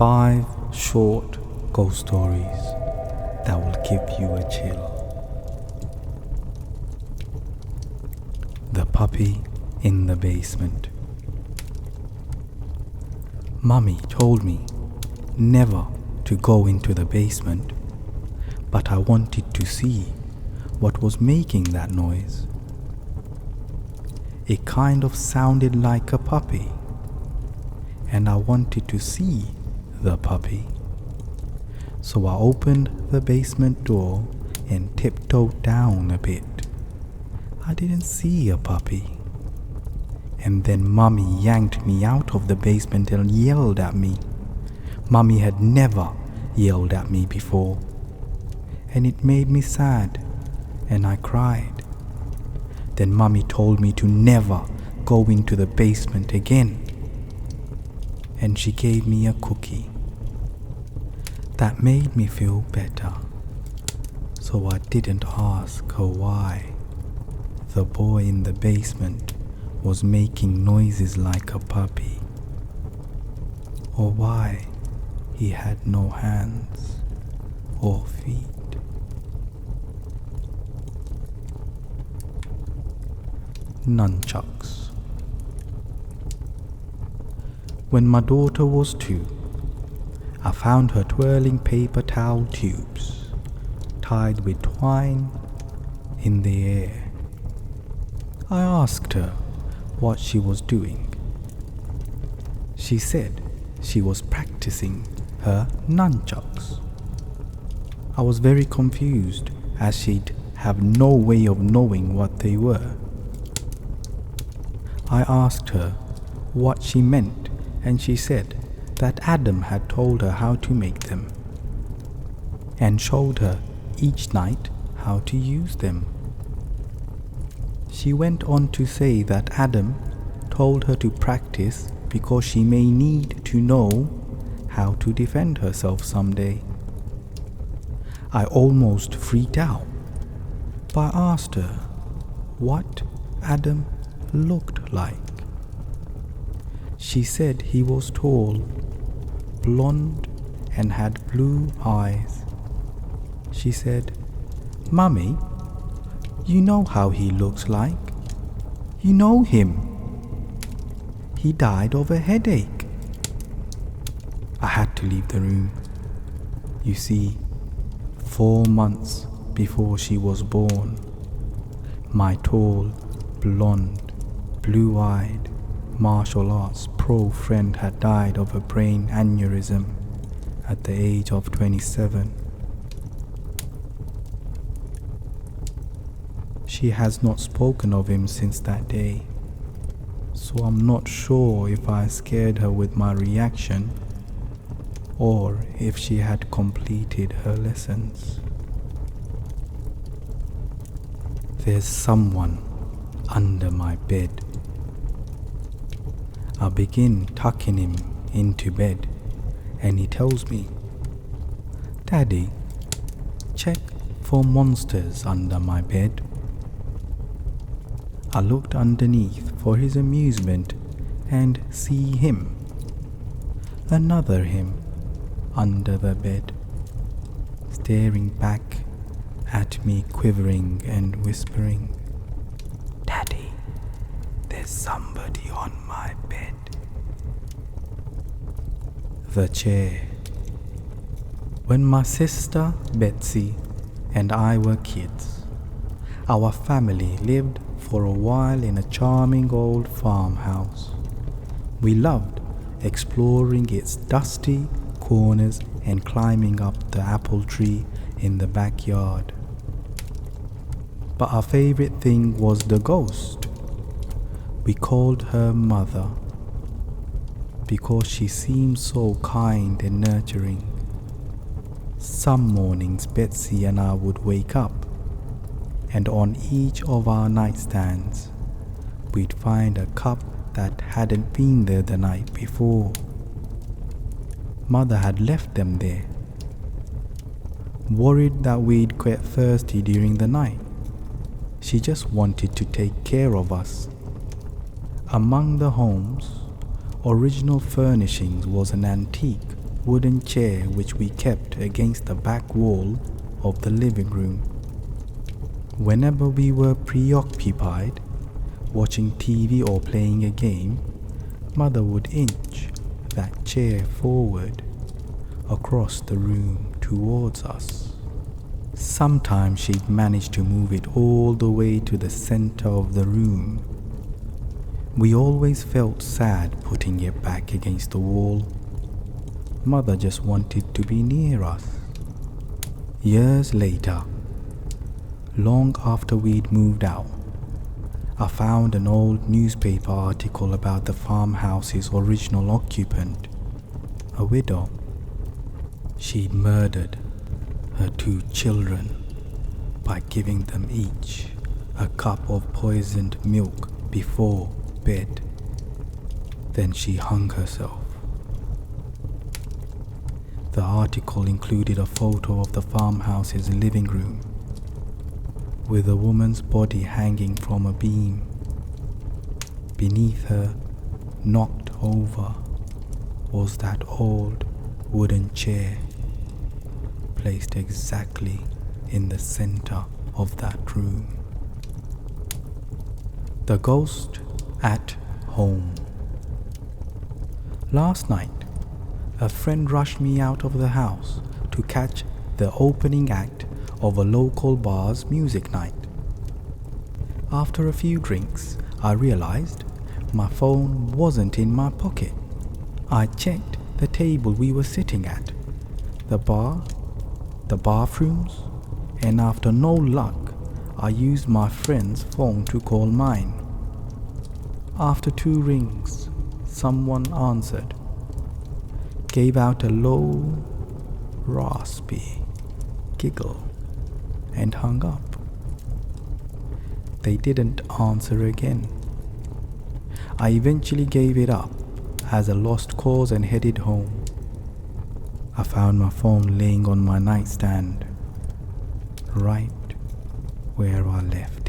5 short ghost stories that will give you a chill. The puppy in the basement. Mummy told me never to go into the basement, but I wanted to see what was making that noise. It kind of sounded like a puppy, and I wanted to see the puppy. So I opened the basement door and tiptoed down a bit. I didn't see a puppy. And then Mummy yanked me out of the basement and yelled at me. Mummy had never yelled at me before, and it made me sad, and I cried. Then Mummy told me to never go into the basement again, and she gave me a cookie. That made me feel better, so I didn't ask her why the boy in the basement was making noises like a puppy, or why he had no hands or feet. Nunchucks. When my daughter was 2, I found her twirling paper towel tubes tied with twine in the air. I asked her what she was doing. She said she was practicing her nunchucks. I was very confused, as she'd have no way of knowing what they were. I asked her what she meant, and she said that Adam had told her how to make them, and showed her each night how to use them. She went on to say that Adam told her to practice because she may need to know how to defend herself someday. I almost freaked out, but I asked her what Adam looked like. She said he was tall, blonde, and had blue eyes. She said, "Mummy, you know how he looks like. You know him. He died of a headache." I had to leave the room. You see, 4 months before she was born, my tall, blonde, blue-eyed, martial arts pro friend had died of a brain aneurysm at the age of 27. She has not spoken of him since that day, so I'm not sure if I scared her with my reaction or if she had completed her lessons. There's someone under my bed. I begin tucking him into bed, and he tells me, "Daddy, check for monsters under my bed." I looked underneath for his amusement and see him, another him, under the bed, staring back at me, quivering and whispering, "Daddy, there's somebody on my bed." The chair. When my sister Betsy and I were kids, our family lived for a while in a charming old farmhouse. We loved exploring its dusty corners and climbing up the apple tree in the backyard. But our favorite thing was the ghost. We called her Mother because she seemed so kind and nurturing. Some mornings Betsy and I would wake up, and on each of our nightstands we'd find a cup that hadn't been there the night before. Mother had left them there, worried that we'd get thirsty during the night. She just wanted to take care of us. Among the home's original furnishings was an antique wooden chair which we kept against the back wall of the living room. Whenever we were preoccupied, watching TV or playing a game, Mother would inch that chair forward across the room towards us. Sometimes she'd manage to move it all the way to the center of the room. We always felt sad putting it back against the wall. Mother just wanted to be near us. Years later, long after we'd moved out, I found an old newspaper article about the farmhouse's original occupant, a widow. She'd murdered her 2 children by giving them each a cup of poisoned milk before bed. Then she hung herself. The article included a photo of the farmhouse's living room, with a woman's body hanging from a beam. Beneath her, knocked over, was that old wooden chair, placed exactly in the center of that room. The ghost at home. Last night, a friend rushed me out of the house to catch the opening act of a local bar's music night. After a few drinks, I realized my phone wasn't in my pocket. I checked the table we were sitting at, the bar, the bathrooms, and after no luck, I used my friend's phone to call mine. After 2 rings, someone answered, gave out a low, raspy giggle, and hung up. They didn't answer again. I eventually gave it up as a lost cause and headed home. I found my phone laying on my nightstand, right where I left.